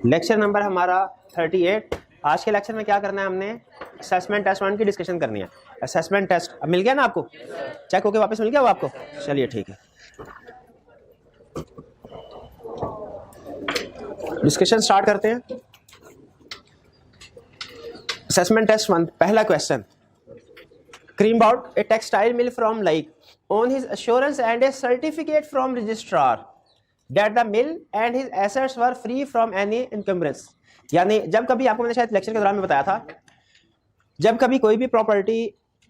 Lecture number हमारा 38। आज के लेक्चर में क्या करना है, हमने असेसमेंट टेस्ट 1 की डिस्कशन करनी है। असेसमेंट टेस्ट अब मिल गया ना आपको, चेक होके वापस मिल गया वो आपको? चलिए ठीक है, डिस्कशन स्टार्ट करते हैं। असेसमेंट टेस्ट 1, पहला question. Karim bought a textile mill from like on his assurance and a certificate from registrar that the mill and his assets were free from any encumbrance। यानी जब कभी, आपको मैंने शायद लेक्चर के दौरान में बताया था, जब कभी कोई भी प्रॉपर्टी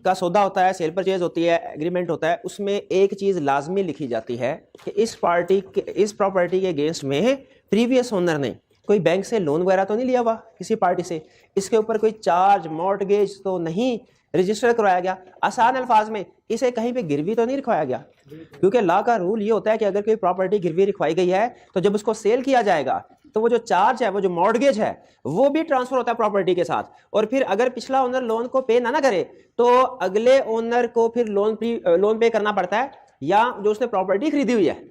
का सौदा होता है, सेल परचेज होती है, एग्रीमेंट होता है, उसमें एक चीज लाजमी लिखी जाती है कि इस प्रॉपर्टी के अगेंस्ट में प्रीवियस ओनर ने कोई बैंक से लोन वगैरह तो नहीं लिया हुआ किसी पार्टी से, इसके ऊपर कोई चार्ज मॉर्टगेज तो नहीं रजिस्टर करवाया गया। आसान अल्फाज में इसे कहीं पे गिरवी तो नहीं रखवाया गया, क्योंकि लॉ का रूल ये होता है कि अगर कोई प्रॉपर्टी गिरवी रखवाई गई है तो जब उसको सेल किया जाएगा तो वो जो चार्ज है, वो जो मॉर्टगेज है, वो भी ट्रांसफर होता है प्रॉपर्टी के साथ। और फिर अगर पिछला ओनर लोन को पे ना करे तो अगले ओनर को फिर लोन पे करना पड़ता है, या जो उसने प्रॉपर्टी खरीदी हुई है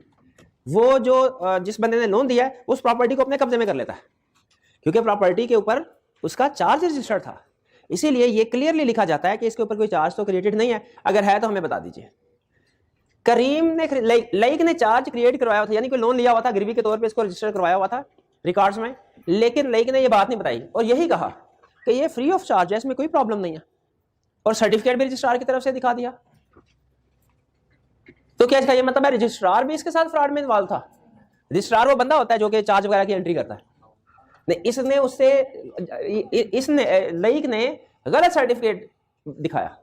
वो जो जिस बंदे ने लोन दिया है उस प्रॉपर्टी को अपने कब्जे में कर लेता है, क्योंकि प्रॉपर्टी के ऊपर उसका चार्ज रजिस्टर्ड था। इसीलिए ये क्लियरली लिखा जाता है कि इसके ऊपर कोई चार्ज तो क्रिएटेड नहीं है, अगर है तो हमें बता दीजिए। करीम ने लाइक ने चार्ज क्रिएट करवाया था, यानी कोई लोन लिया हुआ था गिरवी के तौर पे, इसको रजिस्टर करवाया हुआ था रिकॉर्ड्स में, लेकिन लाइक ने ये बात नहीं बताई और यही कहा कि ये फ्री ऑफ चार्ज है, इसमें कोई प्रॉब्लम नहीं है, और सर्टिफिकेट भी रजिस्ट्रार की तरफ से दिखा दिया। तो क्या इसका ये मतलब है रजिस्ट्रार भी इसके साथ फ्रॉड में इन्वॉल्व था? रजिस्ट्रार वो बंदा होता है जो कि चार्ज वगैरह की एंट्री करता है। नहीं, इसने लाइक ने गलत सर्टिफिकेट दिखाया।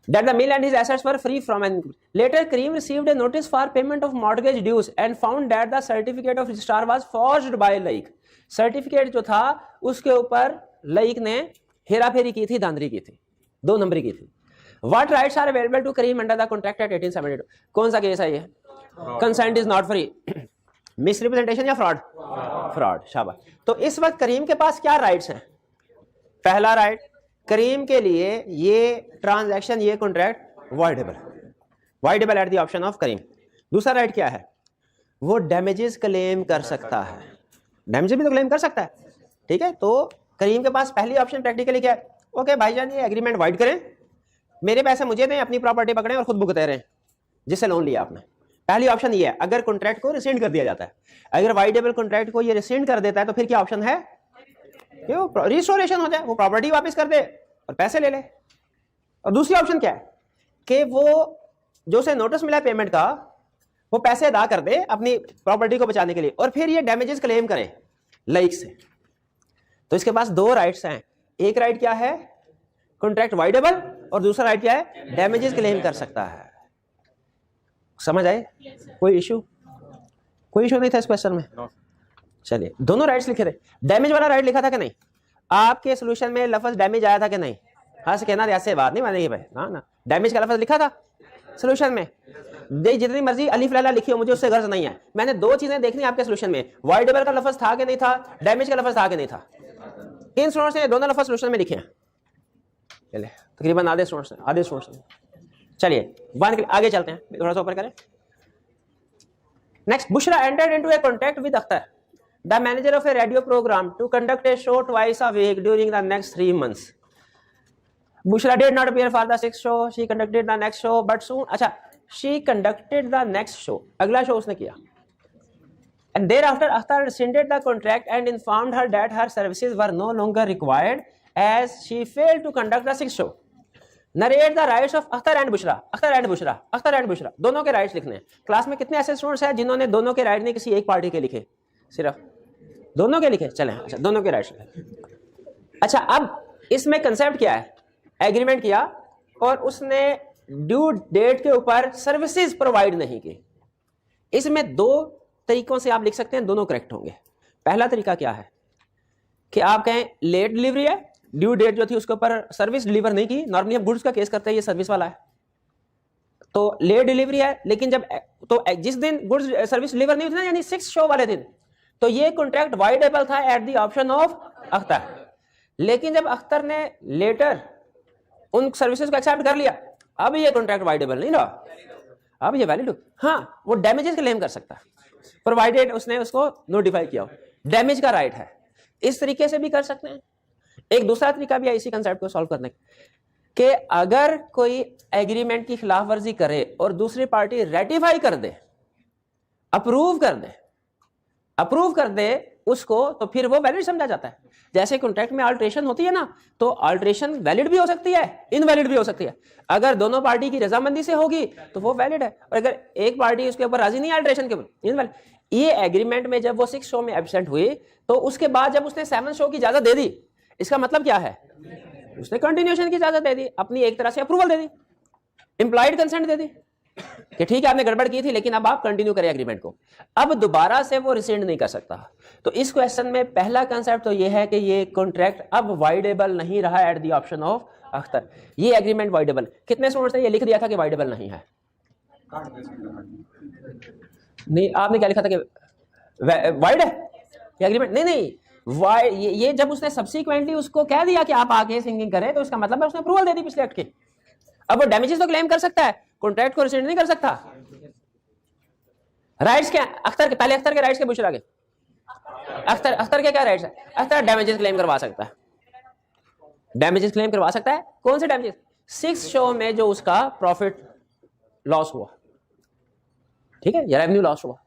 That the mill and his assets were free from and later Kareem received a notice for payment of mortgage dues and found that the certificate of registrar was forged by Laik। Certificate जो था उसके ऊपर like ने हेरा फेरी की थी, धांधली की थी, 2 नंबरी की थी। What rights are available to Kareem under the contract at 1872? कौन सा केस है ये? Consent is not free। Misrepresentation या फ्रॉड? फ्रॉड, शाबाश। तो इस वक्त करीम के पास क्या राइट्स हैं? पहला राइट, करीम के लिए ये ट्रांजैक्शन, ये contract voidable at the option of Karim. दूसरा राइट क्या है? वो डैमेजेस क्लेम कर सकता है, डैमेजेस भी तो क्लेम कर सकता है, ठीक है। तो करीम के पास पहली ऑप्शन प्रैक्टिकली क्या है? ओके भाईजान, ये एग्रीमेंट वाइड करें, मेरे पैसे मुझे दें, अपनी प्रॉपर्टी पकड़ें और खुद भुगते रहें जिससे लोन लिया आपने। पहली ऑप्शन ये है, अगर कॉन्ट्रैक्ट को रिसेंड कर दिया जाता है। अगर वाइडेबल कॉन्ट्रैक्ट को ये रिसेंड कर देता है तो फिर क्या ऑप्शन है? क्यों रिस्टोरेशन हो जाए, वो प्रॉपर्टी वापस कर दे और पैसे ले ले। और दूसरी ऑप्शन क्या है कि वो जो उसे नोटिस मिला पेमेंट का, वो पैसे अदा कर दे अपनी प्रॉपर्टी को बचाने के लिए, और फिर ये डैमेजेस क्लेम करे लाइक से। तो इसके पास 2 राइट्स हैं। एक राइट क्या है? कॉन्ट्रैक्ट वाइडेबल, और दूसरा राइट क्या है? डैमेजेस क्लेम कर सकता है। समझ आए? कोई इशू नहीं था इस क्वेश्चन में? चलिए, दोनों राइट्स लिखे थे। डैमेज वाला राइट लिखा था कि नहीं? आपके सॉल्यूशन में लफ्ज डैमेज आया था कि नहीं? हाँ से कहना, ऐसे बात नहीं मानेगी भाई। ना, डैमेज का लफ्ज लिखा था सॉल्यूशन में। जितनी मर्जी अलिफ लैला लिखी हो, मुझे उससे गर्ज नहीं है। मैंने 2 चीजें देखनी आपके सॉल्यूशन में, वॉइडेबल का लफ्ज था कि नहीं था, डैमेज का लफ्ज था कि नहीं था। इन स्टूडेंट्स ने दोनों लफ्ज सॉल्यूशन में लिखे हैं, चलिए तकरीबन आधे स्टूडेंट्स ने। चलिए आगे चलते हैं, थोड़ा सा ऊपर करें। Next, Bushra entered into a contract with Akhtar, the manager of a radio program, to conduct a show twice a week during the next 3 months। Bushra did not appear for the 6th show, she conducted the next show but soon, अच्छा, she conducted the next show, अगला show उसने किया, and thereafter Akhtar rescinded the contract and informed her that her services were no longer required as she failed to conduct the 6th show। Narrate the rights of Akhtar and Bushra। Akhtar and Bushra दोनों के rights लिखने हैं। Class में कितने ऐसे students हैं जिन्होंने दोनों के राइट नहीं किसी एक पार्टी के लिखे? सिर्फ दोनों के लिखे? चलें, अच्छा, दोनों के राइट्स लिखे। अच्छा, अब इसमें कंसेप्ट क्या है? एग्रीमेंट किया और उसने ड्यू डेट के ऊपर सर्विसेज प्रोवाइड नहीं की। इसमें 2 तरीकों से आप लिख सकते हैं, दोनों करेक्ट होंगे। पहला तरीका क्या है कि आप कहें लेट डिलीवरी है, ड्यू डेट जो थी उसके ऊपर सर्विस डिलीवर नहीं की। नॉर्मली हम गुड्स का केस करते हैं, ये सर्विस वाला है, तो लेट डिलीवरी है, लेकिन जब तो जिस दिन गुड्स सर्विस डिलीवर नहीं हुई थी ना, यानी 6th शो वाले दिन, तो ये कॉन्ट्रैक्ट वाइडेबल था eight the option of Akhtar. लेकिन जब अख्तर ने लेटर उन सर्विसेज को एक्सेप्ट कर लिया, अब ये कॉन्ट्रैक्ट वाइडेबल नहीं रहा, अब ये वैलिड। हाँ, वो डैमेजेस क्लेम कर सकता है प्रोवाइडेड उसने उसको नोटिफाई किया हो। डैमेज का राइट है। इस तरीके से भी कर सकते हैं। एक दूसरा तरीका भी है इसी कंसेप्ट को सॉल्व करने के, अगर कोई एग्रीमेंट की खिलाफ वर्जी करे और दूसरी पार्टी रेटिफाई कर दे, अप्रूव कर दे उसको, तो फिर वो वैलिड समझा जाता है। जैसे कॉन्ट्रैक्ट में अल्ट्रेशन होती है ना, तो अल्ट्रेशन वैलिड भी हो सकती है, इनवैलिड भी हो सकती है। अगर दोनों पार्टी की रजामंदी से होगी तो वो वैलिड है, और अगर एक पार्टी उसके ऊपर राजी नहीं है अल्ट्रेशन के ऊपर, इनवैलिड। ये एग्रीमेंट में जब वो 6 शो में एब्सेंट हुई, तो उसके बाद जब उसने 7 शो की इजाजत दे दी, इसका मतलब क्या है, उसने कंटिन्यूएशन की इजाजत दे दी, अपनी एक तरह से अप्रूवल दे दी, इंप्लॉयड कंसेंट दे दी कि ठीक है आपने गड़बड़ की थी लेकिन अब आप कंटिन्यू करें एग्रीमेंट को। अब दोबारा से वो रिसेंड नहीं कर सकता। तो इस क्वेश्चन में पहला कंसेप्ट तो ये है कि ये कॉन्ट्रैक्ट अब वाइडेबल नहीं रहा eight the option of Akhtar. ये एग्रीमेंट वाइडेबल, कितने स्टूडेंट्स ने ये लिख दिया था कि वाइडेबल नहीं है? नहीं, आपने क्या लिखा था कि वाइड है ये एग्रीमेंट? नहीं, वाइड ये जब उसने सब्सिक्वेंटली उसको कह दिया कि आप आगे सिंगिंग करें, तो इसका मतलब है उसने अप्रूवल दे दी पिछले एक्ट की। अब वो डैमेजेस तो क्लेम कर सकता है, कॉन्ट्रैक्ट को रिसेंड नहीं कर सकता। राइट्स क्या अख्तर के, पहले अख्तर के राइट्स के बुशरा के, अख्तर के क्या राइट्स है? अख्तर डैमेजेस क्लेम करवा सकता है, डैमेजेस क्लेम करवा सकता है। कौन से डैमेजेस? 6 शो में जो उसका प्रॉफिट लॉस हुआ, ठीक है, या रेवेन्यू लॉस हुआ।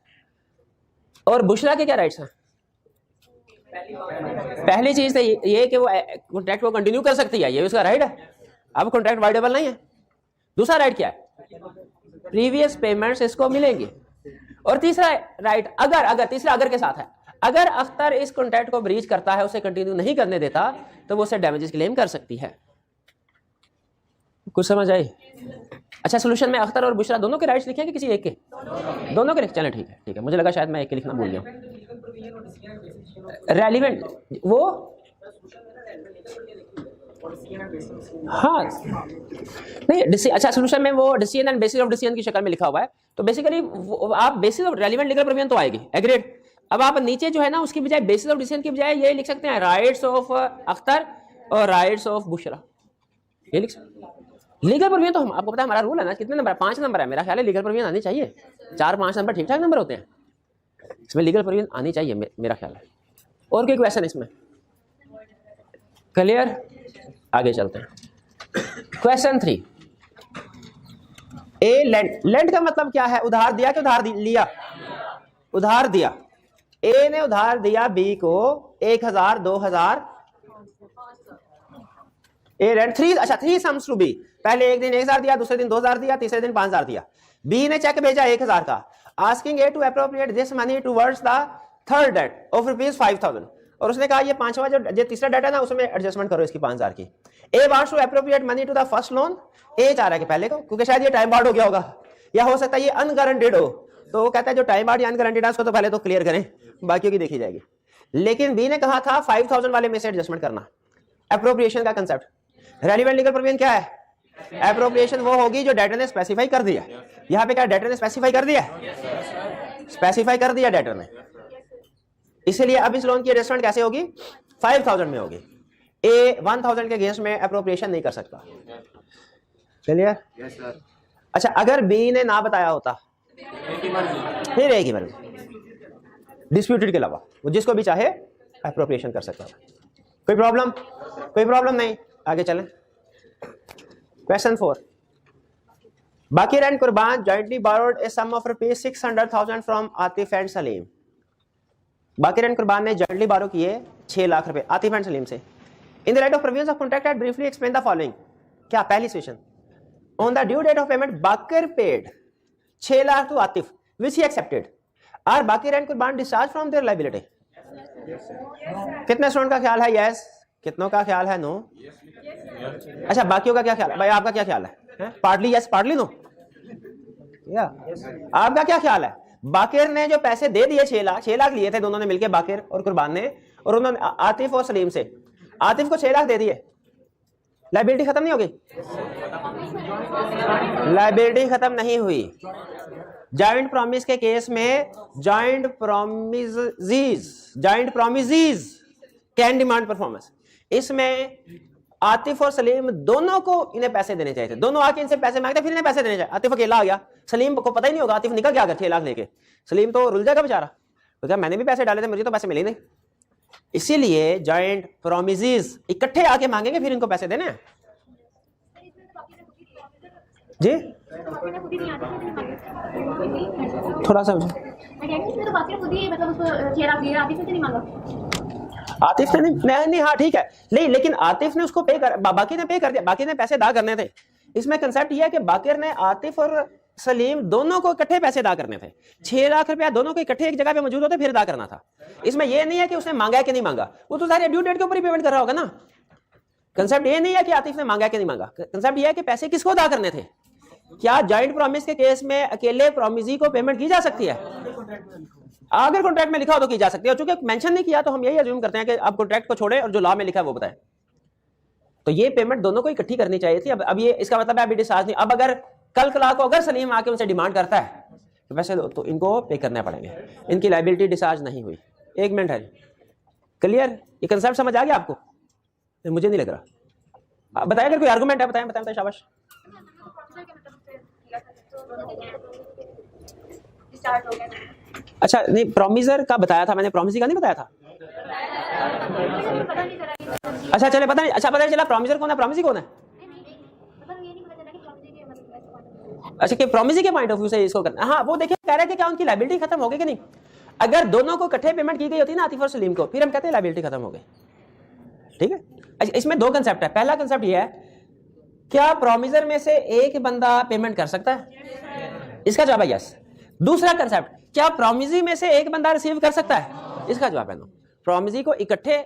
और बुशरा के क्या राइट्स हैं? पहली चीज तो ये कि वो कॉन्ट्रैक्ट को कंटिन्यू कर सकती है, ये उसका राइट है। अब कॉन्ट्रैक्ट वाइडेबल नहीं है। दूसरा राइट क्या है? प्रीवियस पेमेंट्स इसको मिलेंगी। और तीसरा राइट, अगर तीसरा अगर के साथ है, अगर अख्तर इस कॉन्ट्रैक्ट को ब्रीच करता है, उसे कंटिन्यू नहीं करने देता, तो वो उसे डैमेजेस क्लेम कर सकती है। कुछ समझ आई? अच्छा, सोल्यूशन में अख्तर और बुशरा दोनों के राइट्स लिखे हैं कि किसी एक के? दोनों के लिखे। चलें ठीक है, मुझे लगा शायद मैं एक के लिखना भूल गया। रेलिवेंट वो, हाँ नहीं अच्छा, सोल्यूशन में वो decision and bases of decision की शक्ल में लिखा हुआ है। तो बेसिकली आप basis of relevant legal provision तो आएगी, एग्रीड। अब आप नीचे जो है ना, उसकी बजाय बेसिस ऑफ डिसीजन की बजाय ये लिख सकते हैं राइट्स ऑफ अख्तर और राइट्स ऑफ बुशरा, ये लिख सकते हैं। लीगल प्रोविजन तो हम, आपको पता है हमारा रूल है ना, कितने नंबर है? 5 नंबर है मेरा ख्याल है। लीगल प्रोविजन आनी चाहिए 4-5 नंबर ठीक ठाक नंबर होते हैं, इसमें लीगल प्रोविजन आनी चाहिए मेरा ख्याल है। और कोई क्वेश्चन इसमें? क्लियर? आगे चलते हैं। क्वेश्चन 3, ए लेंड का मतलब क्या है? उधार दिया कि उधार लिया? उधार दिया। ए ने उधार दिया बी को 1000, 2000। ए लेंड 3 सम्स टू बी। पहले एक दिन 1000 दिया, दूसरे दिन 2000 दिया, तीसरे दिन 5000 दिया। बी ने चेक भेजा 1000 का, asking A to appropriate this money towards the third debt of ₹5000। और उसने कहा ये पांचवा जो तीसरा डेट है ना, उसमें एडजस्टमेंट करो इसकी 5000 की। A wants to appropriate money to the first loan. A चाह रहा है कि पहले को, क्योंकि शायद ये टाइम बार्ड हो गया होगा, या हो सकता है ये अनगारंटेड हो। तो वो कहता है जो टाइम बार्ड या अनगारंटेड है उसको तो पहले तो क्लियर करें, बाकियों की देखी जाएगी। लेकिन बी ने कहा था 5000 वाले में से एडजस्टमेंट करना। अप्रोप्रिएशन का कंसेप्ट, रेलेवेंट लीगल प्रोविजन क्या है? अप्रोप्रिएशन वो होगी जो डेटर ने स्पेसिफाई कर दिया। यहां पे क्या डेटर ने स्पेसिफाई कर दिया? स्पेसिफाई कर दिया डेटर ने। इसलिए अब इस लोन की एडजस्टमेंट कैसे होगी? 5000 में होगी। ए 1000 के अगेंस्ट में अप्रोप्रिएशन नहीं कर सकता। क्लियर? Yes sir. अच्छा, अगर बी ने ना बताया होता, फिर एक ही मर्जी, डिस्प्यूटेड के अलावा वो जिसको भी चाहे अप्रोप्रिएशन कर सकता है। कोई प्रॉब्लम? कोई प्रॉब्लम नहीं। आगे चलें। Question 4, Baqir and Qurban jointly borrowed a sum of ₹600,000 from Atif and Salim. Baqir and Qurban ने जॉइंटली बारो किए 6 लाख रुपए आतिफ एंड सलीम से। In the light of provisions of contract and briefly explain the following. क्या? पहली situation, on the due date of payment Baqir paid 6 lakh to Atif which he accepted. Are Baqir and Qurban discharge from their liability? कितने student का ख्याल है yes? कितनों का ख्याल है नो? अच्छा, बाकियों का क्या ख्याल है? भाई आपका क्या ख्याल है? Partly yes, partly no? या आपका क्या ख्याल है? बाकिर ने जो पैसे दे दिए 6 लाख लिए थे दोनों ने मिलकर, बाकिर और कुर्बान ने, और उन्होंने आतिफ और सलीम से, आतिफ को 6 लाख दे दिए, लायबिलिटी खत्म नहीं होगी? लायबिलिटी खत्म नहीं हुई। जॉइंट प्रॉमिस के केस में joint promises can demand performance. इसमें आतिफ और सलीम दोनों को इन्हें पैसे देने चाहिए थे। दोनों आके इनसे पैसे मांगते, फिर इन्हें पैसे देने चाहिए। आतिफ अकेला आ गया, सलीम को पता ही नहीं होगा, आतिफ निकल गया 6 लाख लेके, सलीम तो रुल जाएगा बेचारा। तो क्या मैंने भी पैसे डाले थे, मुझे तो पैसे मिले नहीं। इसीलिए जॉइंट प्रॉमिसेस इकट्ठे आके मांगेंगे, फिर इनको पैसे देने हैं। जी थोड़ा सा आतिफ ने नहीं, हाँ ठीक है, लेकिन आतिफ ने उसको पे कर, बाकी ने पे कर दिया, बाकी ने पैसे अदा करने थे। इसमें कंसेप्ट ये है कि बाकिर ने आतिफ और सलीम दोनों को इकट्ठे पैसे अदा करने थे। 6 लाख रुपया दोनों को इकट्ठे एक जगह पे मौजूद होते फिर अदा करना था। इसमें यह नहीं है कि उसने मांगा है कि नहीं मांगा, वो तो सारे ड्यू डेट के ऊपर ही पेमेंट कर रहा होगा ना। कंसेप्ट ये नहीं है कि आतिफ ने मांगा है कि नहीं मांगा, कंसेप्ट ये है कि पैसे किसको अदा करने थे। क्या जॉइंट प्रॉमिस के केस में अकेले प्रॉमिसी को पेमेंट की जा सकती है? अगर कॉन्ट्रैक्ट में लिखा हो तो की जा सकती है, और चूंकि मेंशन नहीं किया तो हम यही अज्यूम करते हैं कि आप कॉन्ट्रैक्ट को छोड़े और जो लॉ में लिखा है वो बताएं। तो ये पेमेंट दोनों को इकट्ठी करनी चाहिए थी। अब ये इसका मतलब है अभी डिस्चार्ज नहीं। अब अगर कल कला को अगर सलीम आके उनसे डिमांड करता है तो वैसे तो इनको पे करने पड़ेंगे, इनकी लायबिलिटी डिस्चार्ज नहीं हुई। 1 मिनट है, क्लियर? ये कंसेप्ट समझ आ गया आपको? मुझे नहीं लग रहा। बताया अगर कोई आर्गुमेंट है बताएं, बताएं, शाबाश। अच्छा नहीं, प्रॉमिसर का बताया था मैंने, प्रॉमिसी का नहीं बताया था। अच्छा चले पता नहीं, अच्छा पता नहीं चला प्रॉमिसर कौन है, प्रॉमिसी कौन है। अच्छा कि प्रॉमिसी के पॉइंट ऑफ व्यू से इसको करना, हाँ वो देखिए कह रहा है कि क्या उनकी लायबिलिटी खत्म हो गई कि नहीं। अगर दोनों को इकट्ठे पेमेंट की गई होती ना आतिफ और सलीम को, फिर हम कहते हैं लायबिलिटी खत्म हो गई। ठीक है, अच्छा इसमें 2 कंसेप्ट है। पहला कंसेप्ट ये है, क्या प्रॉमिसर में से एक बंदा पेमेंट कर सकता है? इसका जवाब है यस। दूसरा कंसेप्ट, क्या प्रॉमिसी में से एक बंदा रिसीव कर सकता है? इसका जवाब है नो। प्रॉमिसी को इकट्ठे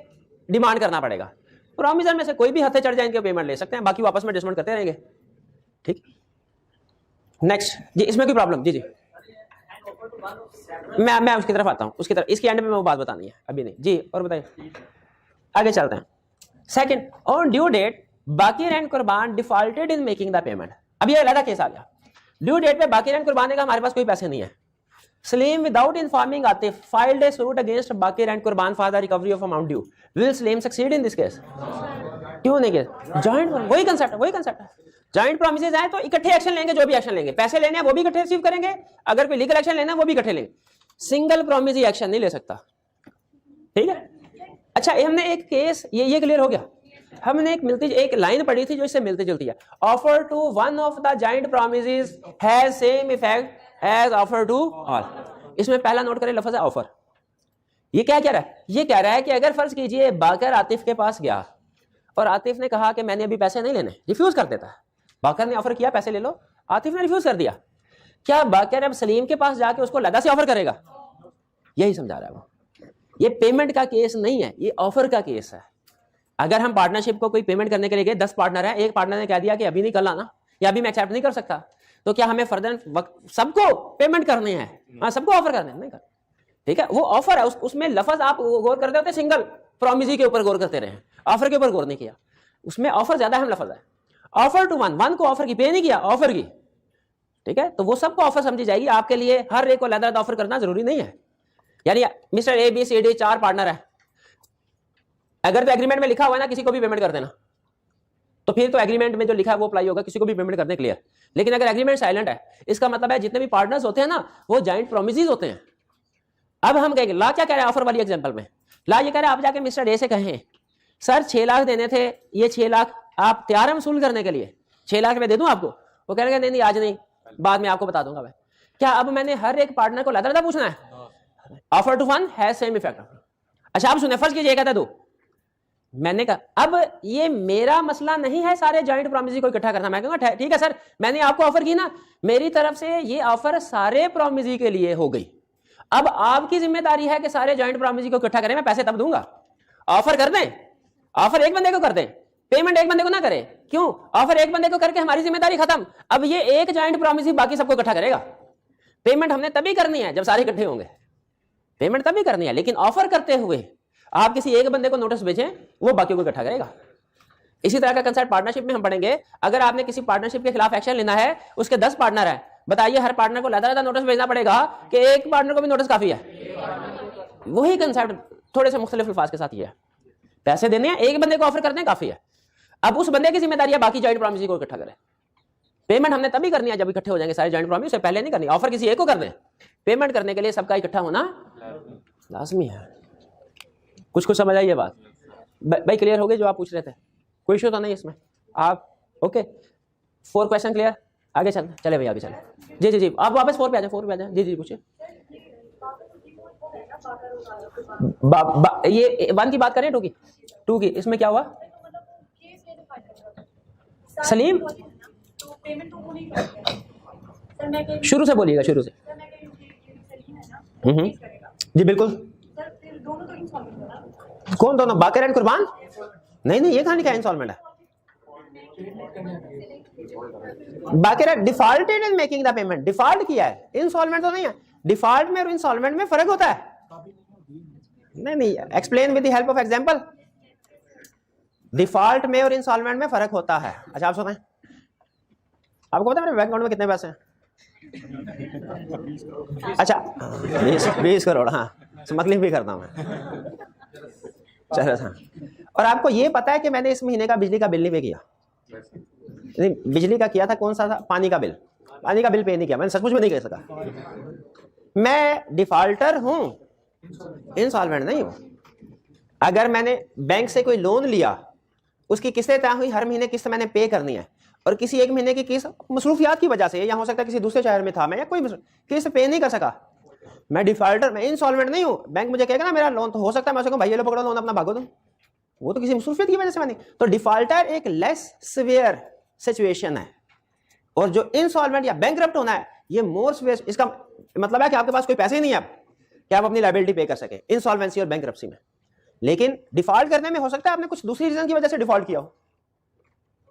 डिमांड करना पड़ेगा। प्रॉमिसर में से कोई भी हथे चढ़ जाए इनके पेमेंट ले सकते हैं, बाकी वापस में डिस्काउंट करते रहेंगे। ठीक, नेक्स्ट जी, इसमें कोई प्रॉब्लम? जी जी मैं उसकी तरफ आता हूं, उसकी तरफ, इसके एंड में वो बात बतानी है, अभी नहीं जी। और बताइए, आगे चलते हैं। Second, on due date Baqir and Qurban defaulted in making the payment. अब ये अलग केस आ गया। ड्यू डेट पे बाकिर एंड कुर्बान ने कहा हमारे पास कोई पैसे नहीं है। Salim without informing Atif filed a suit against Baqir and Qurban for the recovery of amount due. Will Salim succeed in this case? क्यों नहीं केस? जॉइंट, वही कंसेप्ट है। जॉइंट प्रॉमिसेस आए तो इकट्ठे एक्शन लेंगे, जो भी एक्शन लेंगे, पैसे लेने हैं वो भी इकट्ठे रिसीव करेंगे, अगर कोई लीगल एक्शन लेना है वो भी इकट्ठे लेंगे। सिंगल प्रॉमिस ही एक्शन नहीं ले सकता। ठीक है, अच्छा हमने एक केस ये क्लियर हो गया। हमने एक लाइन पढ़ी थी जो इससे मिलती जुलती है। Offer to one of the joint promises has same effect as offer to all. इसमें पहला नोट करें लफ्ज है ऑफर। ये क्या कह रहा है? ये कह रहा है कि अगर फर्ज कीजिए बाकर आतिफ के पास गया और आतिफ ने कहा कि मैंने अभी पैसे नहीं लेने, रिफ्यूज कर देता है। बाकर ने ऑफर किया पैसे ले लो, आतिफ ने रिफ्यूज कर दिया, क्या बाकर अब सलीम के पास जाके उसको लदा से ऑफर करेगा? यही समझा रहा है वो। ये पेमेंट का केस नहीं है, ये ऑफर का केस है। अगर हम पार्टनरशिप को कोई पेमेंट करने के लिए गए, 10 पार्टनर है, एक पार्टनर ने कह दिया कि अभी नहीं कल आना या अभी मैं एक्सेप्ट नहीं कर सकता, तो क्या हमें फर्दर सबको पेमेंट करनी है? हाँ, सबको ऑफर करने नहीं कर। ठीक है, वो ऑफर है, उसमें लफ्ज आप गौर करते होते सिंगल प्रॉमिसी के ऊपर गौर करते रहे, ऑफर के ऊपर गौर नहीं किया। उसमें ऑफर ज्यादा अहम लफ्ज है। ऑफर टू वन को ऑफर की, पे नहीं किया, ऑफर की। ठीक है, तो वो सबको ऑफर समझी जाएगी। आपके लिए हर एक को अलग ऑफर करना जरूरी नहीं है। यानी mister A B C D 4 partner है, अगर तो एग्रीमेंट में लिखा हुआ है ना किसी को भी पेमेंट कर देना, तो फिर तो एग्रीमेंट में जो लिखा है वो अप्लाई होगा, किसी को भी पेमेंट करने क्लियर। लेकिन अगर एग्रीमेंट साइलेंट है, इसका मतलब है जितने भी पार्टनर्स होते हैं ना वो जॉइंट प्रॉमिसेस होते हैं। अब हम कहेंगे ला क्या कह रहे हैं ऑफर वाली एग्जांपल में? ला ये कह रहे हैं आप जाके मिस्टर ए से कहें सर 6 लाख देने थे, ये 6 लाख आप तैयार हैं वसूल करने के लिए? 6 लाख मैं दे दूं आपको? वो कह रहे हैं नहीं आज नहीं, बाद में आपको बता दूंगा मैं। क्या अब मैंने हर एक पार्टनर को लदा पूछना है? Offer to one has same effect. अच्छा आप सुने, फर्ज कीजिए कहता दो, मैंने कहा अब ये मेरा मसला नहीं है सारे जॉइंट प्रॉमिस को इकट्ठा करना। मैं कहूंगा ठीक है सर, मैंने आपको ऑफर की ना, मेरी तरफ से ये ऑफर सारे प्रॉमिस के लिए हो गई। अब आपकी जिम्मेदारी है कि सारे जॉइंट प्रॉमिस को इकट्ठा करें, मैं पैसे तब दूंगा। ऑफर कर दें, ऑफर एक बंदे को कर दें, पेमेंट एक बंदे को ना करें। क्यों? ऑफर एक बंदे को करके हमारी जिम्मेदारी खत्म। अब ये एक जॉइंट प्रॉमिस बाकी सबको इकट्ठा करेगा। पेमेंट हमने तभी करनी है जब सारे इकट्ठे होंगे, पेमेंट तभी करनी है। लेकिन ऑफर करते हुए आप किसी एक बंदे को नोटिस भेजें, वो बाकी को इकट्ठा करेगा। इसी तरह का कंसेप्ट पार्टनरशिप में हम पढ़ेंगे। अगर आपने किसी पार्टनरशिप के खिलाफ एक्शन लेना है, उसके 10 पार्टनर है, बताइए हर पार्टनर को लदा नोटिस भेजना पड़ेगा कि एक पार्टनर को भी नोटिस काफी है? वही कंसेप्ट थोड़े से मुख्तलिफ अल्फाज के साथ ही है। पैसे देने हैं, एक बंदे को ऑफर करने काफी है। अब उस बंदे की जिम्मेदारी है बाकी जॉइंट प्रॉमिस को इकट्ठा करें। पेमेंट हमने तभी करनी है जब इकट्ठे हो जाएंगे सारे जॉइंट प्रॉमिस, पहले नहीं करनी। ऑफर किसी एक को कर दें, पेमेंट करने के लिए सबका इकट्ठा होना लाजमी है। कुछ कुछ समझ आई ये बात भाई? क्लियर हो गई जो आप पूछ रहे थे? कोई इशू तो नहीं इसमें? आप ओके? 4 question clear? आगे चले भाई, आगे चले। जी जी जी, आप वापस 4 पे आ जाए, 4 पे आ जाए। जी जी पूछिए। ये 1 की बात करें, 2 की? 2 की, इसमें क्या हुआ सलीम? शुरू से बोलिएगा, शुरू से। जी बिल्कुल। कौन दोनों? बाकर एंड कुर्बान? नहीं नहीं, ये कहानी क्या इंस्टॉलमेंट है? Baqir defaulted in making the payment, default किया है, इंस्टॉलमेंट तो नहीं है। डिफॉल्ट में और इंस्टॉलमेंट में फर्क होता है? नहीं नहीं, explain with the help of example. Default में और इंस्टॉलमेंट में फर्क होता है। अच्छा आप सुनाएं, आपको पता है मेरे बैंक अकाउंट में कितने पैसे हैं? अच्छा 20 करोड़। हाँ, स्मगलिंग भी करता हूं मैं। चलो हाँ, और आपको ये पता है कि मैंने इस महीने का बिजली का बिल नहीं पे किया? नहीं, बिजली का किया था, कौन सा था? पानी का बिल। पानी का बिल पे नहीं किया, मैंने सचमुच में नहीं कर सका। मैं डिफॉल्टर हूं, इंस्टॉलमेंट नहीं हूं। अगर मैंने बैंक से कोई लोन लिया, उसकी किस्तें तय हुई, हर महीने किस्त मैंने पे करनी है, और किसी एक महीने की किस्त मसरूफियात की वजह से, या हो सकता है किसी दूसरे शहर में था मैं, या कोई किस्त पे नहीं कर सका, मैं डिफॉल्टर, मैं इंस्टॉलमेंट नहीं हूं। बैंक मुझे कहेगा ना मेरा लोन, तो हो सकता है मैं उसको भाई ये लो पकड़ो लोन अपना भागो तुम, वो तो किसी मसरूफियत की वजह से बनी। तो डिफॉल्टर एक लेस सिवियर सिचुएशन है, और जो इंसॉल्वेंट या बैंकरप्ट होना है ये मोर सिवियर। इसका मतलब है कि आपके पास कोई पैसे ही नहीं है कि आप अपनी लायबिलिटी पे कर सके इंसॉल्वेंसी और बैंकरप्सी में। लेकिन डिफॉल्ट करने में हो सकता है आपने कुछ दूसरी रीजन की वजह से डिफॉल्ट किया हो।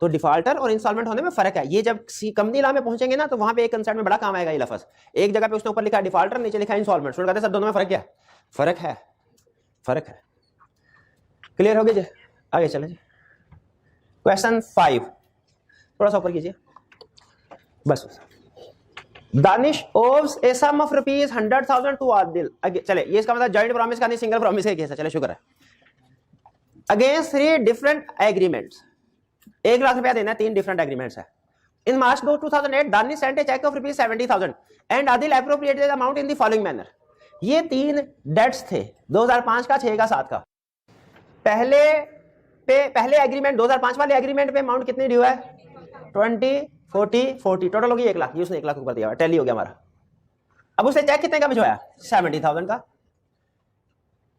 तो डिफॉल्टर और इंस्टॉलमेंट होने में फर्क है। ये जब कंपनी लॉ में पहुंचेंगे ना, तो वहां पे एक कंसेप्ट में बड़ा काम आएगा ये लफ्ज। एक जगह पे उसने ऊपर लिखा है डिफॉल्टर, नीचे लिखा है इंस्टॉलमेंट। सुन कहते हैं सब दोनों में फर्क क्या है? फर्क है, फर्क है। क्लियर हो गया जी? आगे चले जी। क्वेश्चन 5 थोड़ा सा ऊपर कीजिए बस। Danish owes a sum of rupees 100,000 to Adil. चले, ये इसका मतलब जॉइंट प्रॉमिस का नहीं, सिंगल प्रॉमिस का केस है। चले, शुक्र है। अगेंस्ट 3 डिफरेंट एग्रीमेंट्स, 1 लाख रुपया देना है, 3 डिफरेंट एग्रीमेंट्स है। In March 2008 Danish sent a cheque of rupees 70,000 and Adil appropriated the amount in the following manner. ये 3 डेट्स थे, 2005 का, 6 का, 7 का। पहले एग्रीमेंट 2005 वाले एग्रीमेंट पे अमाउंट कितनी ड्यू है? 20, 40, टोटल होगी 1 लाख। उसने 1 लाख ऊपर दिया, टैली हो गया हमारा। अब उसने चेक कितने का भिजवाया? 70,000 का।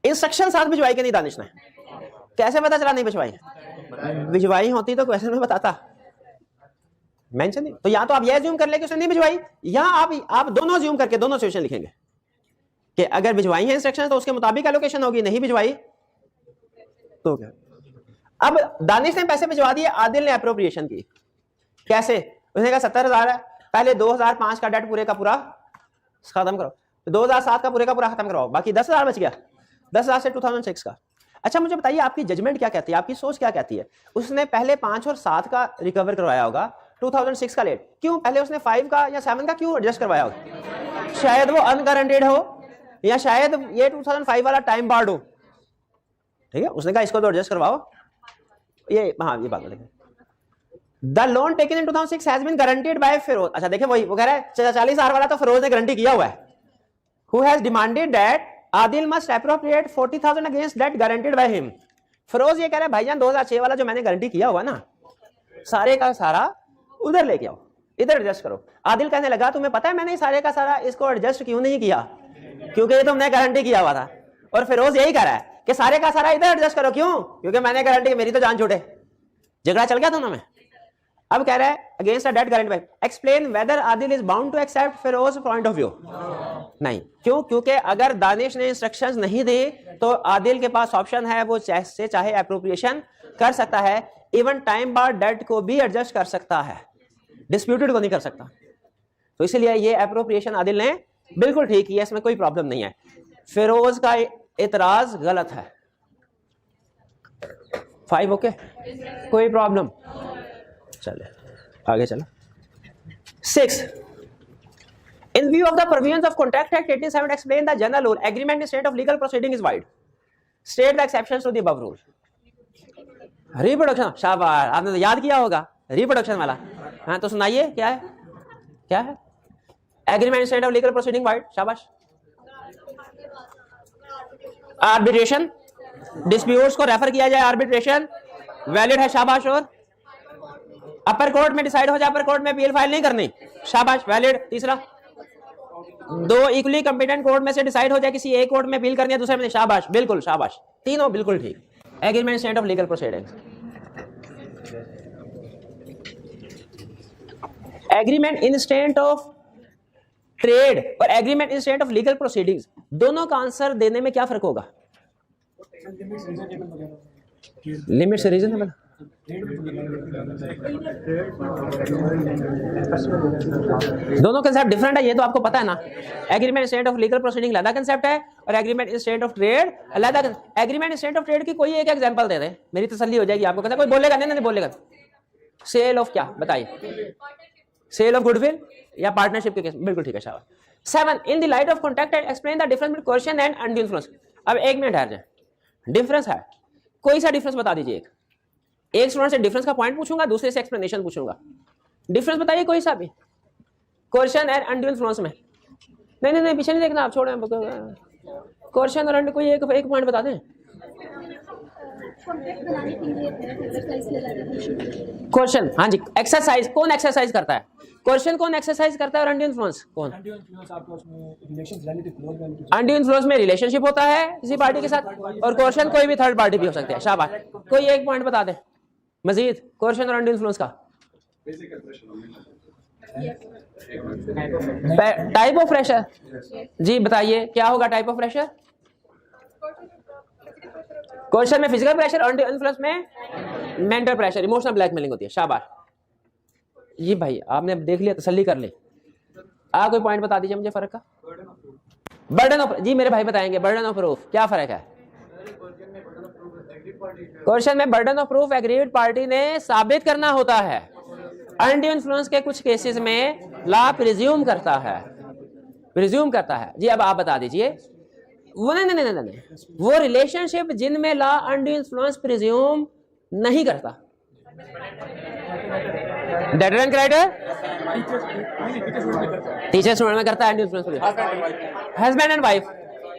इंस्ट्रक्शन साथ भिजवाई कि नहीं दानिश ने? कैसे पता चला नहीं भिजवाई? भिजवाई होती तो क्वेश्चन में बताता, मेंशन नहीं। तो या तो आप ये अज्यूम कर ले कि उसने नहीं भिजवाई, या आप दोनों अज्यूम करके दोनों सिचुएशन लिखेंगे कि अगर भिजवाई है इंस्ट्रक्शन तो उसके मुताबिक एलोकेशन होगी, नहीं भिजवाई तो क्या। अब दानिश ने पैसे भिजवा दिए, आदिल ने एप्रोप्रिएशन की। कैसे? उसने कहा 70,000 है, पहले 2005 का डेट पूरे का पूरा खत्म करो, 2007 का पूरे का पूरा खत्म करो, बाकी 10,000 बच गया, 10,000 से 2006 का। अच्छा मुझे बताइए आपकी जजमेंट क्या कहती है, आपकी सोच क्या कहती है? उसने पहले 5 और 7 का रिकवर करवाया होगा, 2006 का लेट क्यों? पहले उसने 5 का या 7 का क्यों एडजस्ट करवाया होगा? शायद वो अनगारंटेड हो, या शायद ये 2005 वाला टाइम बार्ड हो। ठीक है, उसने कहा इसको तो एडजस्ट करवाओ। ये हाँ, ये बात है। The loan taken in 2006 has been guaranteed by Firoz. अच्छा देखिए, वही वो कह रहा है 40,000 वाला तो फिरोज ने गारंटी किया हुआ है। Who has demanded that Adil must appropriate 40,000 against that guaranteed by him. Firoz ये कह रहा है भाईजान 2006 वाला जो मैंने गारंटी किया हुआ ना, सारे का सारा उधर लेके आओ, इधर एडजस्ट करो। आदिल कहने लगा तुम्हें पता है मैंने सारे का सारा इसको एडजस्ट क्यों नहीं किया? क्योंकि ये तुमने गारंटी किया हुआ था। और फिरोज यही कह रहा है कि सारे का सारा इधर एडजस्ट करो, क्यों? क्योंकि मैंने गारंटी, मेरी तो जान छूटे। झगड़ा चल गया दोनों में। अब कह रहा है against a debt guarantee by, explain whether Adil is bound to accept Firoz point of view. नहीं, क्यों? क्योंकि अगर दानिश ने इंस्ट्रक्शंस नहीं दी तो आदिल के पास ऑप्शन है, वो चाहे एप्रोप्रिएशन कर सकता है, इवन टाइम बार डेट को भी एडजस्ट कर सकता है, डिस्प्यूटेड को नहीं कर सकता। तो इसलिए ये एप्रोप्रिएशन आदिल ने बिल्कुल ठीक किया, इसमें कोई प्रॉब्लम नहीं है। फिरोज का इतराज गलत है। 5 ओके, कोई प्रॉब्लम? चले आगे चलो। 6 in view of the provisions of Contract Act 1870 explain the general rule agreement in state of legal proceeding is void, state the exceptions to the above rule। Reproduction, शाबाश, आपने तो याद किया होगा रिप्रोडक्शन वाला। हाँ तो सुनाइए, क्या है, क्या है? Agreement instead of legal proceeding, white, शाबाश। आर्बिट्रेशन, डिस्प्यूट्स को रेफर किया जाए, आर्बिट्रेशन वैलिड है, शाबाश। और अपर कोर्ट में डिसाइड हो जाए, अपर कोर्ट में अपील फाइल नहीं करनी, शाबाश, वैलिड। तीसरा, दो इक्वली कंपिटेंट कोर्ट में से डिसाइड हो जाए किसी एक कोर्ट में अपील करनी है दूसरे में, शाबाश, बिल्कुल शाबाश, तीनों बिल्कुल ठीक। Agreement instead of legal proceedings, agreement instant of trade और agreement instant of legal proceedings, दोनों का आंसर देने में क्या फर्क होगा? लिमिट से रीजनेबल, दोनों कंसेप्ट डिफरेंट है, ये तो आपको पता है ना। Agreement instant of legal proceeding अलग कंसेप्ट है और एग्रीमेंट इंस्टेंट ऑफ ट्रेड अलग। एग्रीमेंट इंस्टेंट ऑफ ट्रेड की कोई एक एग्जांपल दे दे, मेरी तसल्ली हो जाएगी आपको। कहता कोई बोलेगा? नहीं बोलेगा। सेल ऑफ क्या बताइए? सेल ऑफ गुडविल या पार्टनरशिप के केस, बिल्कुल ठीक है, शाबाश। 7 इन the light of contract explain the difference between coercion and undue influence. अब एक मिनट ठहर जाए, डिफरेंस है, कोई सा डिफरेंस बता दीजिए। एक स्टूडेंट से डिफरेंस का पॉइंट पूछूंगा, दूसरे से एक्सप्लेनेशन पूछूंगा। डिफरेंस बताइए कोई सा भी कोर्शन एंड अनड्यू इन्फ्लुएंस में। नहीं पीछे नहीं देखना आप, छोड़ें। कोर्शन और अनड्यू कोई एक पॉइंट बता दें। क्वेश्चन, हाँ जी, एक्सरसाइज कौन एक्सरसाइज करता है? क्वेश्चन कौन एक्सरसाइज करता है और अनड्यू इन्फ्लुएंस कौन? अनड्यू इन्फ्लुएंस में रिलेशनशिप होता है किसी पार्टी के साथ, और क्वेश्चन कोई भी थर्ड पार्टी भी हो सकता है, शाबाश। कोई एक पॉइंट बता दे मजीद क्वेश्चन और अनड्यू इन्फ्लुएंस का। टाइप ऑफ प्रेशर, जी बताइए क्या होगा टाइप ऑफ प्रेशर? क्वेश्चन में फिजिकल प्रेशर, अनड्यू इन्फ्लुएंस में मेंटल प्रेशर, इमोशनल ब्लैकमेलिंग होती है, शाबाश। ये भाई आपने देख लिया, तसल्ली कर ली। कोई पॉइंट बता दीजिए मुझे फर्क का। बर्डन ऑफ, जी मेरे भाई बताएंगे बर्डन ऑफ प्रूफ क्या फर्क है? क्वेश्चन में burden of proof agreed party ने साबित करना होता है, अनड्यू इन्फ्लुएंस के कुछ केसेस में लॉ प्रिज्यूम करता है, जी अब आप बता दीजिए। वो नहीं, वो रिलेशनशिप जिनमें लॉ अनड्यू इन्फ्लुएंस प्रिज्यूम नहीं करता। डेडलाइन क्राइटेरिया टीचर स्टूडेंट में करता है, undue influence husband and wife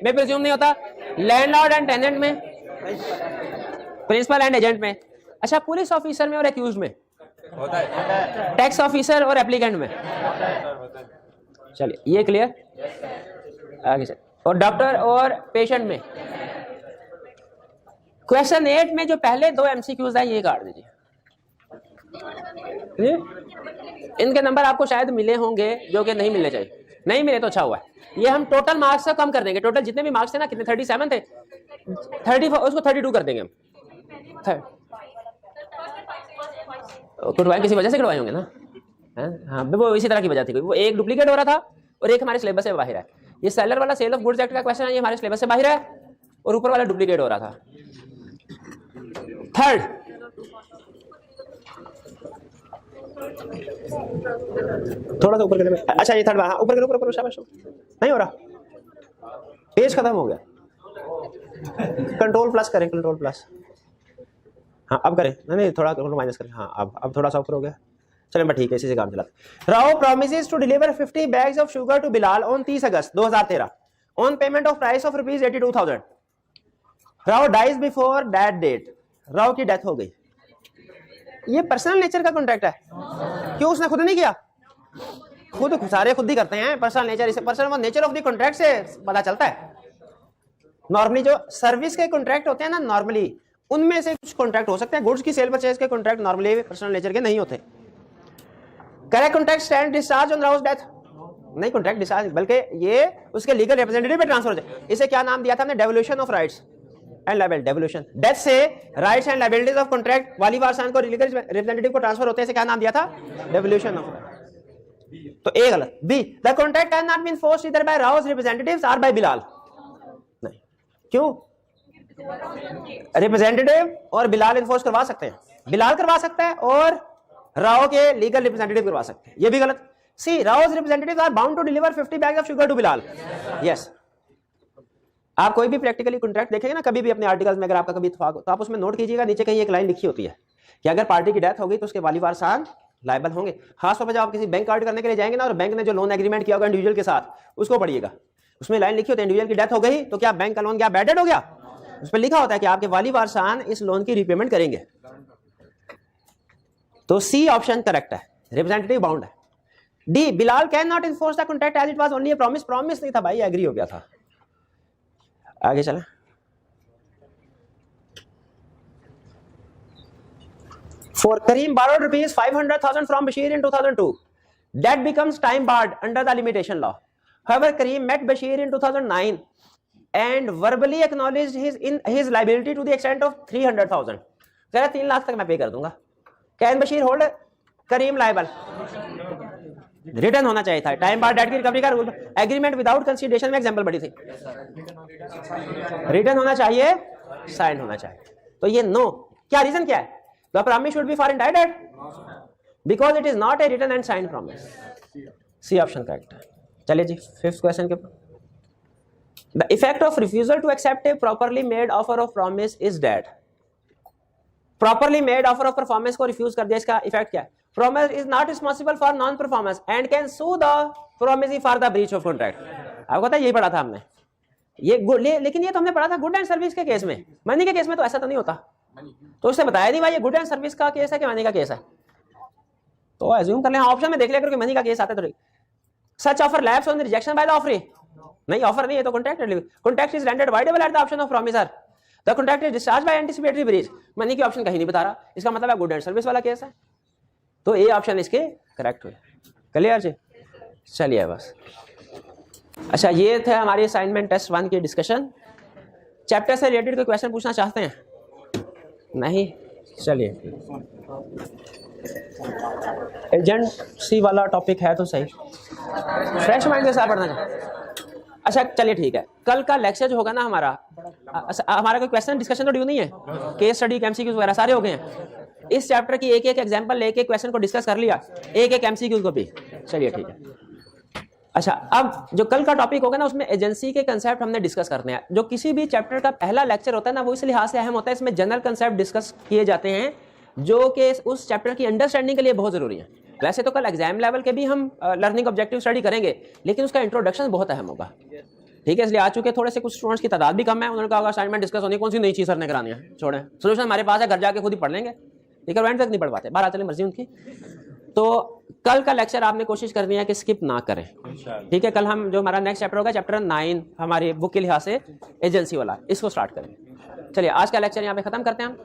में प्रिज्यूम नहीं होता, लैंडलॉर्ड एंड टेनेंट में, प्रिंसिपल एंड एजेंट में, अच्छा पुलिस ऑफिसर में और एक्यूज्ड में होता है, टैक्स ऑफिसर और एप्लीकेंट में। चलिए ये क्लियर, आगे चलिए। और डॉक्टर और पेशेंट में। क्वेश्चन 8 में जो पहले 2 एमसीक्यूज है ये काट दीजिए। इनके नंबर आपको शायद मिले होंगे जो कि नहीं मिलने चाहिए, नहीं मिले तो अच्छा हुआ है। ये हम टोटल मार्क्स से कम कर देंगे, टोटल जितने भी मार्क्स थे ना, कितने 37 थे, 30 उसको 32 कर देंगे हम। कटवाए किसी वजह से कटवाए होंगे ना, हाँ वो इसी तरह की वजह थी, वो एक डुप्लीकेट हो रहा था और एक हमारे सिलेबस से बाहर है। ये सेलर वाला सेल ऑफ गुड्स एक्ट का क्वेश्चन है, ये हमारे सिलेबस से बाहर है, और ऊपर वाला डुप्लीकेट हो रहा था। थर्ड, थोड़ा सा ऊपर करें, अच्छा ये थर्ड, हाँ ऊपर करो, ऊपर शाबाश, नहीं हो रहा, पेज खत्म हो गया, कंट्रोल प्लस करें, कंट्रोल प्लस, हाँ अब करें, नहीं थोड़ा कंट्रोल माइनस करें, हाँ अब थोड़ा सा ऊपर हो गया, चलें बस ठीक है, इसी से काम चलाते। Rao promises to deliver 50 bags of sugar to Bilal on 30 August 2013 on payment of price of ₹82,000। Rao dies before that date, Rao की डेथ हो गई। ये पर्सनल नेचर का कॉन्ट्रैक्ट है, क्यों उसने खुद नहीं किया? खुद सारे खुद ही करते हैं, पर्सनल नेचर, इसे personal nature of the contract से पता चलता है। नॉर्मली जो सर्विस के कॉन्ट्रैक्ट होते हैं ना, नॉर्मली उनमें से कुछ कॉन्ट्रैक्ट हो सकते हैं, गुड्स की सेल परचेज के कॉन्ट्रैक्ट नॉर्मली पर्सनल नेचर के नहीं होते। Correct contract stand discharge on Rouse death, नहीं कॉन्ट्रैक्ट डिस्चार्ज, बल्कि ये उसके लीगल रिप्रेजेंटेटिव पे ट्रांसफर हो जाए। इसे क्या नाम दिया था हमने? Devolution of rights and liability. Devolution, death से rights and liabilities of contract वाली वारसान को लीगल रिप्रेजेंटेटिव को ट्रांसफर होते हैं, इसे क्या नाम दिया था? Devolution of rights. तो ए गलत। B, the contract can not be enforced either by Rao's representatives और बाय बिलाल। नहीं, क्यों? रिप्रेजेंटेटिव और बिलाल इन्फोर्स करवा सकते हैं, बिलाल करवा सकता है और राव के लीगल रिप्रेजेंटेटिव करवा सकते हैं, ये भी गलत। सी, Rao's representatives are bound to deliver 50 bags of sugar to Bilal. Yes, आप कोई भी प्रैक्टिकली कॉन्ट्रैक्ट देखेंगे ना कभी भी अपने आर्टिकल्स में, अगर आपका कभी इत्तेफाक हो तो आप उसमें नोट कीजिएगा, नीचे कहीं एक लाइन लिखी होती है कि अगर पार्टी की डेथ होगी तो उसके वाली वारसान लायबल होंगे। खासतौर पर जब आप किसी बैंक कार्ड करने के लिए जाएंगे ना और बैंक ने जो लोन एग्रीमेंट किया होगा इंडिविजुअल के साथ उसको पढ़िएगा, उसमें लाइन लिखी होती है इंडिविजुअल की डेथ हो गई तो क्या बैंक का लोन क्या बैडेड हो गया, उस पर लिखा होता है कि आपके वाली वारसान इस लोन की रीपेमेंट करेंगे। तो सी ऑप्शन करेक्ट है, रिप्रेजेंटेटिव बाउंड है। D, Bilal can not enforce the contract as it was only a promise, promise नहीं था भाई, एग्री हो गया था। आगे चलें। For Kareem borrowed rupees 500,000 from Bashir in 2002. That becomes time barred under the limitation law. However, Kareem met Bashir in 2009 and verbally acknowledged his liability to the extent of 300,000. कह रहा 3 लाख तक मैं पे कर दूंगा। Can Bashir hold Kareem liable? Return होना चाहिए था। टाइम बार डेट की रिकवरी का रूल, एग्रीमेंट विदाउट कंसीडरेशन में एग्जांपल बड़ी थी। रिटर्न होना चाहिए, साइन होना चाहिए। तो ये नो, क्या रीजन क्या है? The promise should be for indicted because it is not a written and signed promise. C option correct है। चलिए जी, 5th क्वेश्चन के ऊपर। The effect of refusal to accept a properly made offer of promise is that properly made offer of performance को refuse कर दिया, इसका effect क्या है? Promise is not responsible for non-performance and can sue the promisee for the breach of contract. आपको पता है यही पढ़ा था हमने ये, लेकिन ये तो हमने पढ़ा था गुड एंड सर्विस के केस में। मनी के केस में तो ऐसा तो नहीं होता, तो उसने बताया नहीं भाई ये गुड एंड सर्विस का केस है कि मनी का केस है, तो एज्यूम कर लें ऑप्शन में देख लिया करो कि मनी का केस आता है। तो such offer lapse on rejection by the offeree, नहीं ऑफर नहीं है तो contract is rendered voidable at the option of promisor, the contract is discharge by anticipatory breach. Money की ऑप्शन कहीं नहीं बता रहा, इसका मतलब है गुड एंड सर्विस वाला केस है, तो ए ऑप्शन इसके करेक्ट हुए। क्लियर जी, चलिए बस। अच्छा, ये थे हमारी असाइनमेंट टेस्ट 1 की डिस्कशन। चैप्टर से रिलेटेड कोई क्वेश्चन पूछना चाहते हैं? नहीं, चलिए। एजेंसी वाला टॉपिक है तो सही, फ्रेश माइंड के साथ पढ़ना चाहिए। अच्छा चलिए ठीक है, कल का लेक्चर जो होगा ना हमारा कोई क्वेश्चन डिस्कशन तो ड्यू नहीं है, केस स्टडी एमसीक्यूज वगैरह सारे हो गए हैं। इस चैप्टर की एक एक एग्जांपल लेके क्वेश्चन को डिस्कस कर लिया, एक एक एमसीक्यूज को भी। चलिए ठीक है। अच्छा, अब जो कल का टॉपिक होगा ना उसमें एजेंसी के कंसेप्ट हमने डिस्कस करने हैं। जो किसी भी चैप्टर का पहला लेक्चर होता है ना वो इस लिहाज से अहम होता है, इसमें जनरल कंसेप्ट डिस्कस किए जाते हैं जो कि उस चैप्टर की अंडरस्टैंडिंग के लिए बहुत जरूरी है। वैसे तो कल एग्जाम लेवल के भी हम लर्निंग ऑब्जेक्टिव स्टडी करेंगे, लेकिन उसका इंट्रोडक्शन बहुत अहम होगा। ठीक है, इसलिए आ चुके थोड़े से कुछ स्टूडेंट्स की तादाद भी कम है, उन्होंने कहा असाइनमेंट डिस्कस होनी, कौन सी नई चीज सर ने करानी है, छोड़ें, सोल्यूशन हमारे पास है, घर जाके खुद ही पढ़ लेंगे। ठीक है, तक नहीं पढ़ पाते, बाहर चले मर्जी उनकी। तो कल का लेक्चर आपने कोशिश करनी है कि स्किप ना करें। ठीक है, कल हम जो हमारा नेक्स्ट चैप्टर होगा चैप्टर 9 हमारी बुक के लिहाज से एजेंसी वाला, इसको स्टार्ट करें। चलिए आज का लेक्चर यहाँ पे खत्म करते हैं हम।